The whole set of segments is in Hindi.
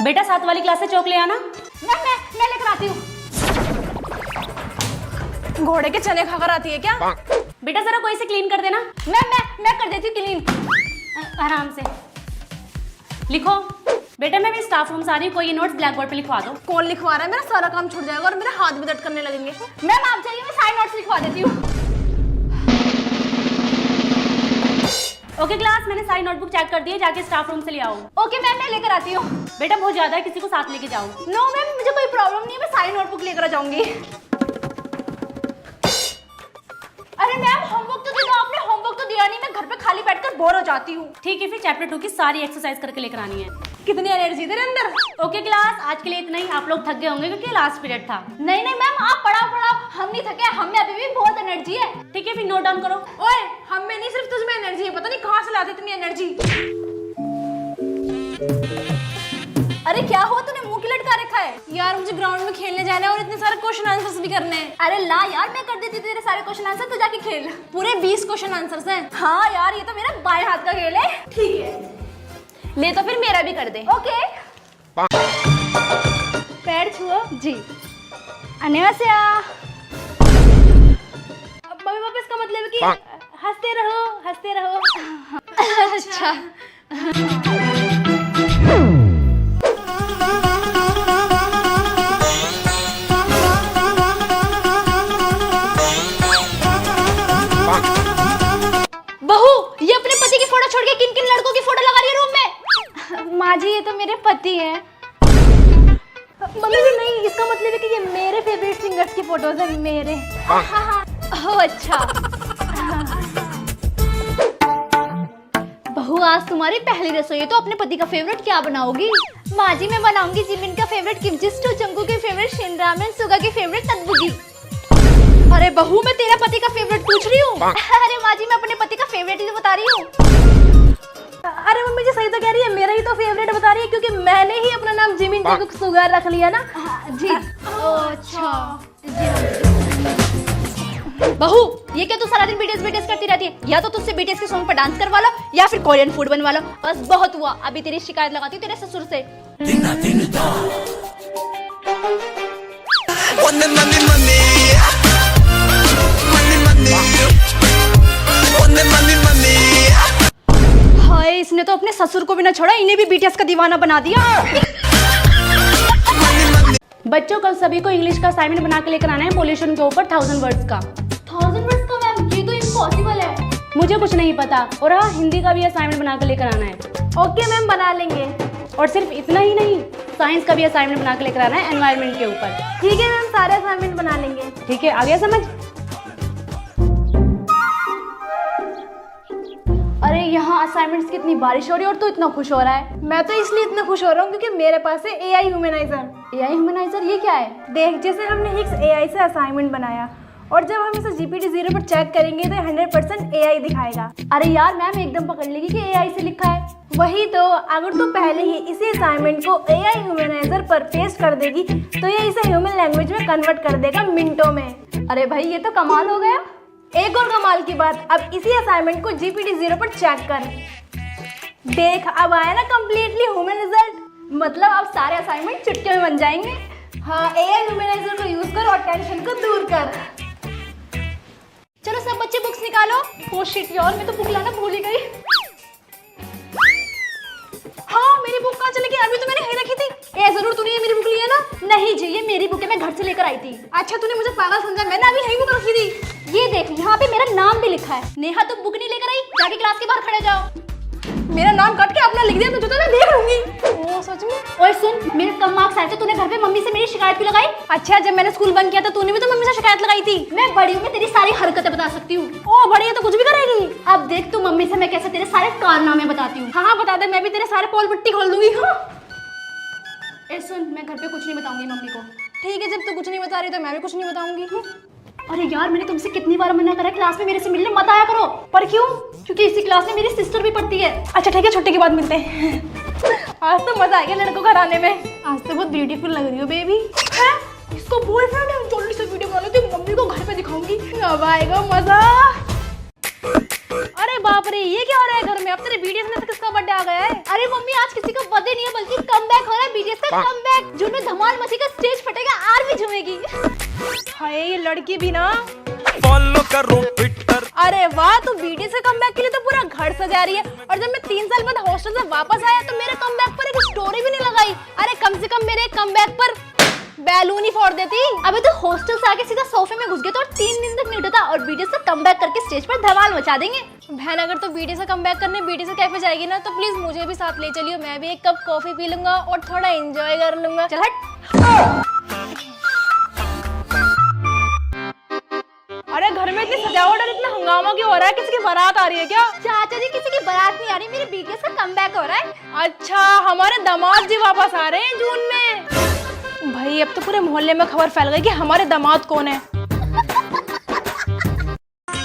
बेटा 7 वाली क्लास से चौक ले आना। मैं लेकर आती हूँ। घोड़े के चने खाकर आती है क्या? बेटा जरा कोई से क्लीन कर देना। मैं कर देती हूँ क्लीन। आराम से लिखो। बेटा मैं भी स्टाफ रूम से आ रही हूँ, कोई ये नोट्स ब्लैक बोर्ड पे लिखवा दो। कौन लिखवा रहा है? मेरा सारा काम छूट जाएगा और मेरे हाथ भी दर्द करने लगेंगे। मैम आप चाहिए, मैं सारे नोट्स लिखवा देती हूँ। ओके क्लास, मैंने सारी नोटबुक चेक कर दी है, जाके स्टाफ रूम से ले आओ। ओके मैम, मैं लेकर आती हूँ। बेटा बहुत ज्यादा है, किसी को साथ लेके जाओ। नो मैम, मुझे कोई प्रॉब्लम नहीं है, मैं सारी नोटबुक लेकर जाऊंगी। अरे मैम होमवर्क तो दे दो। आपने होमवर्क तो दिया नहीं, मैं घर पे खाली बैठकर बोर हो जाती हूँ। ठीक है, फिर चैप्टर 2 की सारी एक्सरसाइज करके लेकर आनी है। कितनी एनर्जी तेरे अंदर। ओके क्लास, आज के लिए इतना ही। आप लोग थक गए होंगे क्योंकि लास्ट पीरियड था। नहीं मैम, आप पढ़ाओ। हम नहीं थके, हम में अभी भी बहुत एनर्जी है। ठीक है, फिर नोट डाउन करो। ओए, हम में नहीं, सिर्फ तुझ में एनर्जी है। पता नहीं कहाँ से लाते इतनी एनर्जी। अरे क्या हुआ, तूने मुंह की लटका रखा है? यार मुझे ग्राउंड में खेलने जाना है और इतने सारे क्वेश्चन आंसर्स भी करने हैं। अरे ला यार, मैं कर देती तेरे सारे क्वेश्चन आंसर, तू जाके खेल। पूरे 20 क्वेश्चन आंसर्स हैं। हाँ यार, ये तो मेरा बाएं हाथ का खेल है। ठीक है, ले तो फिर मेरा भी कर दे। ओके। पैर छुओ जी। अन्यवास्या। मम्मी पापा, इसका मतलब है कि हंसते रहो। अच्छा। बहू, ये अपने पति की फोटो छोड़ के किन किन लड़कों की फोटो लगा रही है रूम में? माँ जी, ये तो मेरे पति हैं। मम्मी जी नहीं, इसका मतलब है कि ये मेरे फेवरेट सिंगर्स की फोटोज हैं। मेरे। ओह अच्छा। बहू, आज तुम्हारी पहली रसोई है तो अपने पति का फेवरेट क्या बनाओगी? माँ जी, मैं बनाऊंगी जिमिन का फेवरेट किमची स्टू, चंकू के फेवरेट शिन रामेन, सुगा के फेवरेट तंदूरी। अरे बहू, मैं तेरा पति का फेवरेट पूछ रही हूँ। अरे माँ जी, मैं अपने पति का फेवरेट ही बता रही हूँ। अरे मम्मी जी सही तो कह रही है, मेरा ही तो फेवरेट बता रही है क्योंकि मैंने ही अपना नाम जिमिन चंकू सुगा रख लिया ना। जी। अच्छा। बहू, ये क्या तू सारा दिन बीटीएस करती रहती है? या तो तुझसे बीटीएस के सॉन्ग पर डांस करवा लो या फिर कोरियन फूड बनवा लो। बस बहुत हुआ, अभी तेरी शिकायत लगाती हूँ तेरे ससुर से। हाय, इसने तो अपने ससुर को भी ना छोड़ा, इन्हें भी बीटीएस का दीवाना बना दिया। बच्चों, कल सभी को इंग्लिश का असाइनमेंट बना के लेकर आना है पोल्यूशन के ऊपर 1000 वर्ड्स का। 1000 वर्ड्स का मैम? ये तो इम्पॉसिबल है। मुझे कुछ नहीं पता। और हाँ, हिंदी का भी असाइनमेंट बना के लेकर आना है। ओके मैम, बना लेंगे। और सिर्फ इतना ही नहीं, साइंस का भी असाइनमेंट बना के लेकर आना है एनवायरनमेंट के ऊपर। ठीक है मैम, सारे असाइनमेंट बना लेंगे। ठीक है, आ गया समझ? अरे यहाँ असाइनमेंट्स की इतनी बारिश हो रही है और तू इतना खुश हो रहा है। मैं तो इसलिए इतना खुश हो रहा हूँ क्योंकि मेरे पास है एआई ह्यूमनाइजर। एआई ह्यूमनाइजर, ये क्या है? देख, जैसे हमने हिक्स एआई से असाइनमेंट बनाया और जब हम इसे GPT-0 पर चेक करेंगे तो 100% एआई दिखाएगा। अरे यार, मैम एकदम पकड़ लेगी कि एआई से लिखा है। वही तो, अगर तू पहले ही इसी असाइनमेंट को एआई ह्यूमनाइजर पर पेस्ट कर देगी तो ये इसे ह्यूमन लैंग्वेज में कन्वर्ट कर देगा मिनटों में। अरे भाई, ये तो कमाल हो गया। एक और कमाल की बात, अब इसी असाइनमेंट को GPT-0 पर चेक कर। देख, अब आया ना कंप्लीटली ह्यूमन रिजल्ट। मतलब अब सारे असाइनमेंट चुटकी में बन जाएंगे। हाँ, एआई ह्यूमनाइजर को यूज कर और टेंशन को दूर कर। चलो सब बच्चे बुक्स निकालो। ओह शिट यार, मैं तो बुक लाना भूल ही गई। हाँ, मेरी बुक कहाँ चली गई? अभी तो मैंने यहीं रखी थी। ए जरूर तूने ये मेरी बुक ली है ना? नहीं जी, ये मेरी बुक है, मैं घर से लेकर आई थी। अच्छा, तूने मुझे पागल समझा? मैंने अभी यहीं बुक रखी थी। ये देख, यहाँ पे मेरा नाम भी लिखा है। नेहा, तुम बुक नहीं लेकर आई? जाके क्लास के बाहर खड़े जाओ। मेरा नाम काट के अपना लिख दिया, तुझे तो मैं देख लूंगी। ओह सच में? ओए सुन, मेरे कम मार्क्स आए थे, तूने घर पे मम्मी से मेरी शिकायत भी लगाई। अच्छा, जब मैंने स्कूल बंद किया था तूने भी तो मम्मी से शिकायत लगाई थी। मैं बड़ी हूँ, मैं तेरी सारी हरकतें बता सकती हूँ। ओह बड़ी है तो कुछ भी करेगी। अब देख तू मम्मी से मैं कैसे तेरे सारे कारनामे बताती हूँ। हाँ बता दे, मैं भी तेरे सारे पोल पट्टी खोल दूंगी। हाँ ए सुन, मैं घर पे कुछ नहीं बताऊंगी मम्मी को। ठीक है, जब तू कुछ नहीं बता रही तो मैं भी कुछ नहीं बताऊंगी। अरे यार, मैंने तुमसे कितनी बार मना करा क्लास में मेरे से मिलने मत आया करो। पर क्यों? क्योंकि इसी क्लास में मेरी सिस्टर भी पढ़ती है। अच्छा ठीक है, छुट्टी के बाद मिलते हैं। आज तो मजा आ गया लड़कों घर आने में। आज तो बहुत ब्यूटीफुल लग रही हो बेबी। है? इसको बॉयफ्रेंड है? जल्दी से वीडियो बना लेती हूँ, मम्मी को घर पे दिखाऊंगी। अब आएगा मजा। अरे बाप रे, ये क्या हो रहा है घर में? अब तेरे वीडियोस में से किसका बर्थडे आ गया है? अरे मम्मी, आज किसी का बर्थडे नहीं है बल्कि कमबैक हो रहा है बीटीएस का कमबैक, जून में धमाल मचेगा, स्टेज फटेगा, आर्मी झूमेगी। हाय ये लड़की भी ना फॉलो करो ट्विटर। अरे वाह, तू बीटीएस के कमबैक के लिए तो पूरा घर सजा रही है। और जब मैं 3 साल बाद हॉस्टल से वापस आया तो मेरे कमबैक पर एक स्टोरी भी नहीं लगाई। अरे कम से कम मेरे कमबैक पर बैलून ही फोड़ देती। अबे तो हॉस्टल से आके सीधा सोफे में घुस गए तो 3 दिन तक नहीं उठा था और बीटीएस का कमबैक करके स्टेज पर धमाल मचा देंगे। बहन अगर तो बीटीएस का कमबैक करने बीटीएस के कैफे जाएगी ना तो प्लीज मुझे भी साथ ले चलियो। मैं भी एक कप कॉफी पी लूंगा और थोड़ा एंजॉय कर लूंगा। चल हट। अरे घर में इतनी सजावट और इतना हंगामा क्यों हो रहा है? किसी की बारात आ रही है क्या? चाचा जी किसी की बारात नहीं आ रही, मेरे बीटीएस का कमबैक हो रहा है। अच्छा, हमारे दामाद जी वापस आ रहे हैं जून में। भाई अब तो पूरे मोहल्ले में खबर फैल गई कि हमारे दामाद कौन है।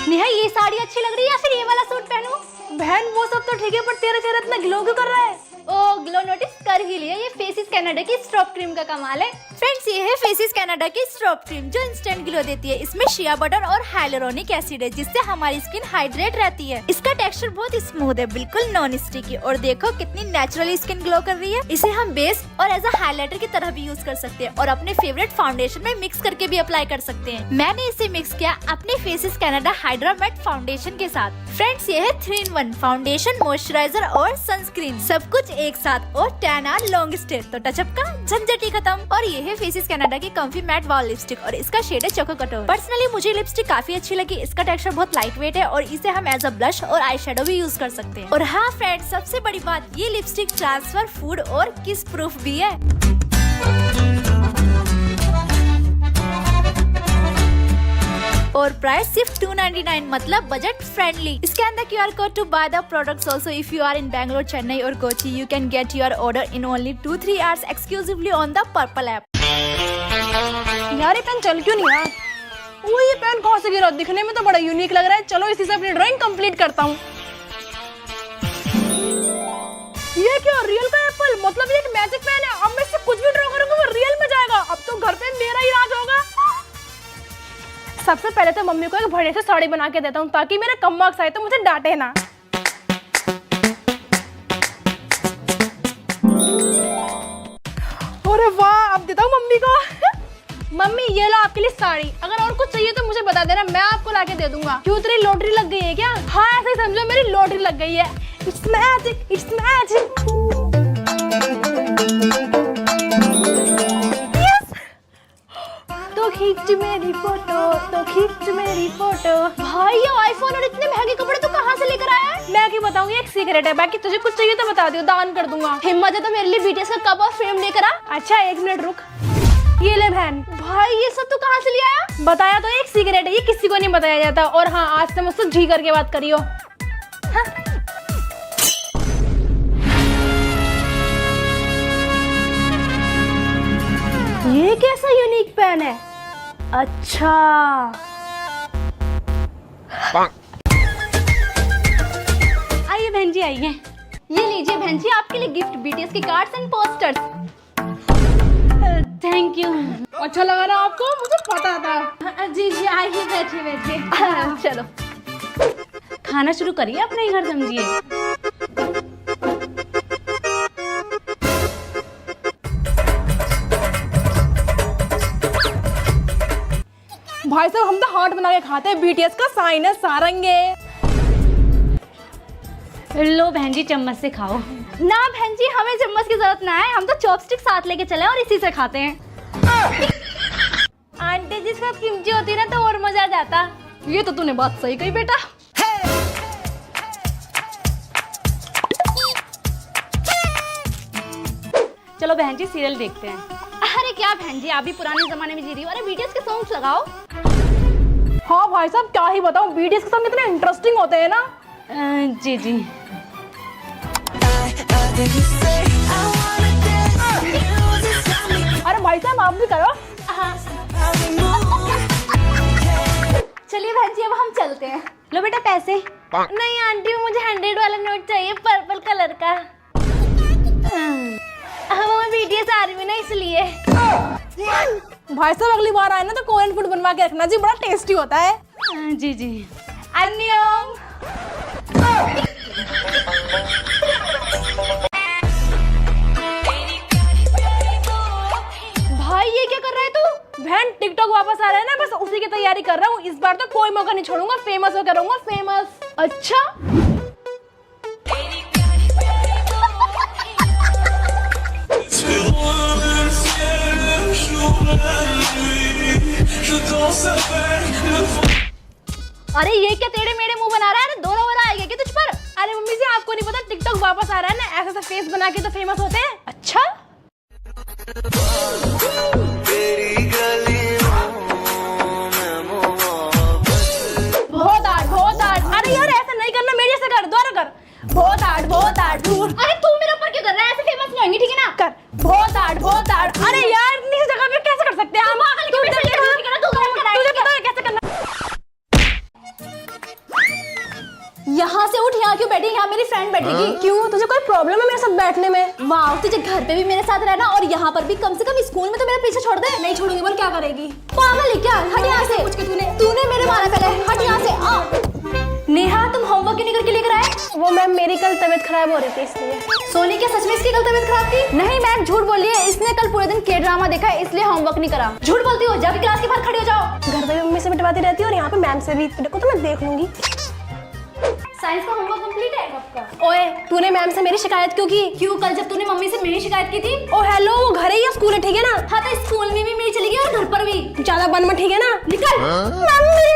नेहा ये साड़ी अच्छी लग रही है या फिर ये वाला सूट पहनूं? बहन वो सब तो ठीक है, पर तेरा चेहरा इतना ग्लो क्यों कर रहा है? ओ ग्लो नोटिस कर ही लिया। ये फेसिस कनाडा की स्ट्रोब क्रीम का कमाल है। फ्रेंड्स ये है फेसिस कनाडा की स्ट्रोब क्रीम जो इंस्टेंट ग्लो देती है। इसमें शिया बटर और हाइलुरोनिक एसिड है जिससे हमारी स्किन हाइड्रेट रहती है। इसका टेक्सचर बहुत स्मूथ है, बिल्कुल नॉन स्टिकी, और देखो कितनी नेचुरली स्किन ग्लो कर रही है। इसे हम बेस और एज अ हाइलाइटर की तरह भी यूज कर सकते हैं और अपने फेवरेट फाउंडेशन में मिक्स करके भी अप्लाई कर सकते हैं। मैंने इसे मिक्स किया अपने faces Canada hydra matte foundation के साथ। फ्रेंड्स ये है 3-in-1 फाउंडेशन, मॉइस्चराइजर और सनस्क्रीन, सब कुछ एक साथ, और 10 hour लॉन्ग स्टे, तो टचअप का झंझट ही खत्म। और ये है फेसिस कनाडा की कंफी मैट वॉल लिपस्टिक और इसका शेड है चोको कटोर। पर्सनली मुझे लिपस्टिक काफी अच्छी लगी। इसका टेक्सचर बहुत लाइट वेट है और इसे हम एज अ ब्लश और आई शेडो भी यूज कर सकते हैं। और हाँ फ्रेंड्स, सबसे बड़ी बात, ये लिपस्टिक ट्रांसफर, फूड और किस प्रूफ भी है। और प्राइस सिर्फ 299, मतलब बजट फ्रेंडली। इसके अंदर QR code to buy the products also. If you are in Bangalore, Chennai और Kochi, you can get your order in only 2-3 hours exclusively on the purple app. यार ये पेन चल क्यों नहीं रहा? वो ये पेन कहाँ से गिरा? दिखने में तो बड़ा यूनिक लग रहा है। चलो इसी से अपनी ड्राइंग कंप्लीट करता हूँ। ये क्या, रियल का एप्पल? मतलब ये एक मैजिक पेन है। अब मैं इससे कुछ भी ड्रॉ करूंगा वो रियल में जाएगा। अब तो घर पे मेरा ही राज होगा। सबसे पहले तो मम्मी को एक बढ़िया से साड़ी बना के देता हूँ ताकि मेरे कम मार्क्स आए तो मुझे डांटे ना। अरे वाह, अब देता हूँ मम्मी को। मम्मी ये लो आपके लिए साड़ी। अगर और कुछ चाहिए तो मुझे बता देना, मैं आपको लाके दे दूंगा। क्यों, तेरी लॉटरी लग गई है क्या? हाँ ऐसे ही समझो, मेरी लॉटरी लग गई है। It's magic, it's magic. तो खींच मेरी फोटो, तो खींच मेरी फोटो। भाई ये आईफोन और इतने महंगे कपड़े तो कहाँ से लेकर आया है? मैं क्या बताऊंगी, एक सीक्रेट है। बाकी तुझे कुछ चाहिए तो बता दियो, दान कर दूंगा। हिम्मत है तो मेरे लिए बीटीएस का कप और फ्रेम लेकर आ। अच्छा 1 मिनट रुक। ये ले बहन। भाई ये सब तो कहाँ से ले आया? बताया तो एक सीक्रेट है, ये किसी को नहीं बताया जाता। और हाँ, आज से मुझसे जी करके बात करियो। हाँ? ये कैसा यूनिक पेन है? अच्छा आइए बहन जी आइए। ये लीजिए बहन जी आपके लिए गिफ्ट, बीटीएस के cards and posters. Thank you. अच्छा लगा ना आपको? मुझे पता था। जी जी आइए, बैठिए बैठिए। चलो खाना शुरू करिए, अपने ही घर समझिए। भाई साहब हम तो हार्ट बना के खाते हैं। बीटीएस का साइन है सारंगे। लो बहन जी चम्मच से खाओ। ना बहन जी, हमें चम्मच की जरूरत ना है, हम तो चॉपस्टिक साथ लेके चले और इसी से खाते हैं। आंटी जी साथ किमची होती ना तो और मजा आ जाता। ये तो तूने बात सही कही बेटा। चलो बहन जी सीरियल देखते हैं। अरे क्या बहन जी, आप भी पुराने जमाने में जी रही हो। अरे बीटीएस के सॉन्ग्स लगाओ। हाँ भाई साहब क्या ही बताऊं, बीटीएस के सॉन्ग कितने इंटरेस्टिंग होते हैं ना। जी जी। अरे भाई साहब आप भी करो। चलिए बहन जी अब हम चलते हैं। लो बेटा पैसे। नहीं आंटी, मुझे 100 वाला नोट चाहिए, पर्पल कलर का। हमें बीटीएस आ रही है ना इसलिए। भाई साहब अगली बार आए ना तो कोरियन फूड बनवा के रखना जी, बड़ा टेस्टी होता है। जी जी। अन्यों। बहन टिकटॉक वापस आ रहा है ना, बस उसी की तैयारी कर रहा हूँ। इस बार तो कोई मौका नहीं छोड़ूंगा, फेमस होकर रहूंगा, फेमस। अच्छा अरे ये क्या टेढ़े मेढ़े मुंह बना रहा है? अरे दोरा वोरा आएगा क्या तुझ पर? अरे मम्मी जी आपको नहीं पता, टिकटॉक वापस आ रहा है ना, ऐसा फेस बना के तो फेमस होते हैं। अच्छा बहुत आर्ट। अरे यार ऐसा नहीं करना, मेरे से कर, दोबारा कर। बहुत आर्ट। अरे तू मेरे ऊपर क्यों कर रहा है? ऐसे फेमस नहीं होंगी, ठीक है ना? कर बहुत आर्ट। अरे यार इतनी जगह पे कैसे कर सकते हैं हम? तुझे पता है कैसे करना? यहाँ से उठ, यहाँ क्यों बैठी? यहाँ मेरी फ्रेंड बैठेगी। क्यों, तुझे कोई प्रॉब्लम है मेरे साथ बैठने में? वाह, तुझे घर पे भी मेरे साथ रहना और यहाँ पर भी, कम से कम स्कूल में तो मेरा पीछे छोड़ दे। नहीं छोड़ूंगी, बोल क्या करेगी? पागल है क्या? हट यहाँ से। कुछ तूने मेरे मारा पहले, हट यहाँ से। आ नेहा, तुम होमवर्क क्यों नहीं करके लेकर आए? वो मैम मेरी कल तबीयत खराब हो रही थी इसलिए। सोनी, क्या सच में इसकी कल तबीयत खराब थी? नहीं मैम, झूठ बोल रही है। इसने कल पूरे दिन के ड्रामा देखा है, इसलिए होमवर्क नहीं करा। झूठ बोलती हो, जाके क्लास के बाहर खड़ी हो जाओ। घर पे भी मम्मी से बिठवाती रहती है और यहाँ पे मैम से भी। देखो तो मैं देख लूंगी। साइंस का होमवर्क कंप्लीट है आपका? ओए तूने मैम से मेरी शिकायत क्यों की? क्यों, कल जब तूने मम्मी से मेरी शिकायत की थी? ओ हेलो, वो घर है या स्कूल है, ठीक है ना? हाँ तो स्कूल में भी मेरी चली गई और घर पर भी। ज्यादा बन मत, ठीक है ना? निकल। मम्मी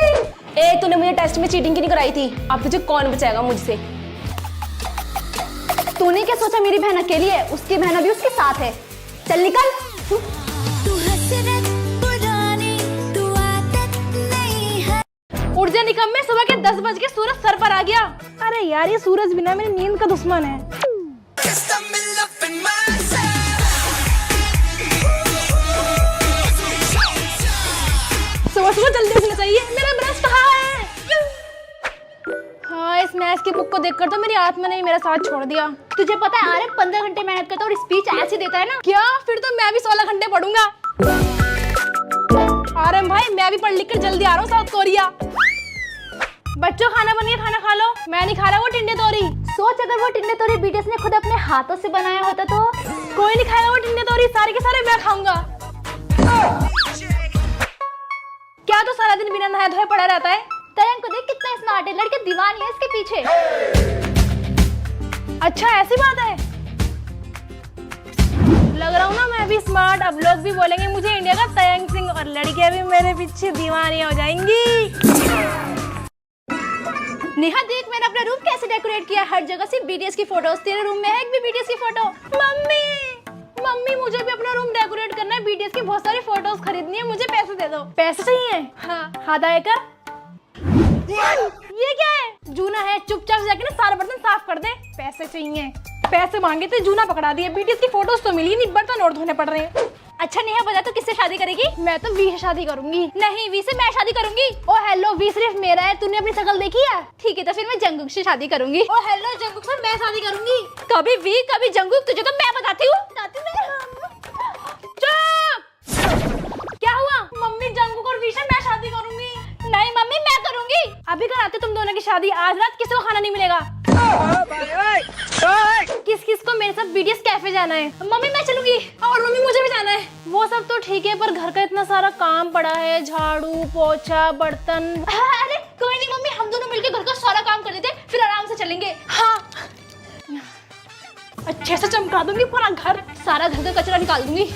ए, तूने मुझे टेस्ट में चीटिंग की नहीं कराई थी, अब तुझे कौन बचाएगा मुझसे? तूने क्या सोचा मेरी बहन अकेली है? उसकी बहन भी उसके साथ है। चल निकल। तू हसरत पुरानी, तू आदत नहीं है। उठ जा निकम्मे, सुबह के 10 बज के सूरज सर पर आ गया। अरे यार ये सूरज बिना मेरी नींद का दुश्मन है। सुबह जल्दी उठना चाहिए। मेरा ब्रश कहाँ है? हाँ, इस मैथ्स की बुक को देखकर तो मेरी आत्मा ने मेरा साथ छोड़ दिया। तुझे पता है आर्यन 15 घंटे मेहनत करता है और स्पीच ऐसे देता है ना। क्या? फिर तो मैं भी 16 घंटे पढ़ूंगा। आर्यन भाई मैं भी पढ़ लिख कर जल्दी आ रहा हूँ साउथ कोरिया। बच्चों खाना बन गया, खाना खा लो। मैं नहीं खा रहा वो टिंडे तोरी। सोच, अगर वो टिंडे तोरी बीटीएस ने खुद अपने हाथों से बनाया होता तो। कोई नहीं खाएगा वो टिंडे तोरी, सारे के सारे मैं खाऊंगा। क्या तो सारा दिन बिना नहाए धोए पड़ा रहता है? तयंग को देख कितना स्मार्ट है, लड़के दीवानी है इसके पीछे। अच्छा ऐसी बात है, लग रहा हूँ ना मैं भी स्मार्ट। अब लोग भी बोलेंगे मुझे इंडिया का तयंग सिंह और लड़कियां भी मेरे पीछे दीवानी हो जाएंगी। नेहा देख, मैंने अपना रूम कैसे डेकोरेट किया। हर जगह से बीटीएस की फोटोज। तेरे रूम में है एक भी बीटीएस की फोटो? मम्मी मुझे भी अपना रूम डेकोरेट करना है, बीटीएस की बहुत सारी फोटोज खरीदनी है, मुझे पैसे दे दो। पैसे चाहिए? हाँ, हाथ आएगा। ये क्या है? जूना है, चुपचाप से जाके ना सारे बर्तन साफ कर दे। पैसे चाहिए। पैसे मांगे थे, जूना पकड़ा दिए। बीटीएस की फोटोज तो मिली नहीं, बर्तन और धोने पड़ रहे हैं। अच्छा नेहा बता, तो किससे शादी करेगी? मैं तो वी से शादी करूंगी। नहीं, वी से मैं शादी करूंगी। ओ हेलो, वी सिर्फ मेरा है, तूने अपनी शक्ल देखी है? ठीक है, तो फिर मैं जंगकुक से शादी करूंगी। ओ हेलो, जंगकुक से मैं शादी करूंगी। कभी वी कभी जंगकुक, तुझे तो मैं बताती हूँ। क्या हुआ? मम्मी जंगकुक और वी से मैं शादी करूंगी। नहीं मम्मी, मैं करूंगी। अभी कराते तुम दोनों की शादी, आज रात किसी को खाना नहीं मिलेगा। किस किस को मेरे साथ बीटीएस कैफे जाना है? मम्मी मैं चलूंगी। और मम्मी मुझे भी जाना है। वो सब तो ठीक है, पर घर का इतना सारा काम पड़ा है, झाड़ू पोछा बर्तन। अरे कोई नहीं मम्मी, हम दोनों मिलकर घर का सारा काम कर देते, फिर आराम से चलेंगे। हाँ, अच्छे से चमका दूंगी पूरा घर, सारा घर का कचरा निकाल दूंगी।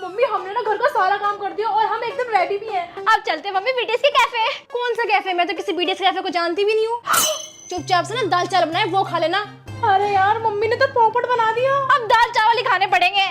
मम्मी हमने ना घर का सारा काम कर दिया और हम एकदम रेडी भी हैं। अब चलते हैं मम्मी बीटीएस के कैफे। कौन सा कैफे? मैं तो किसी बीटीएस कैफे को जानती भी नहीं हूँ। चुपचाप से ना दाल चावल बनाए वो खा लेना। अरे यार मम्मी ने तो पोपट बना दिया। अब दाल चावल ही खाने पड़ेंगे।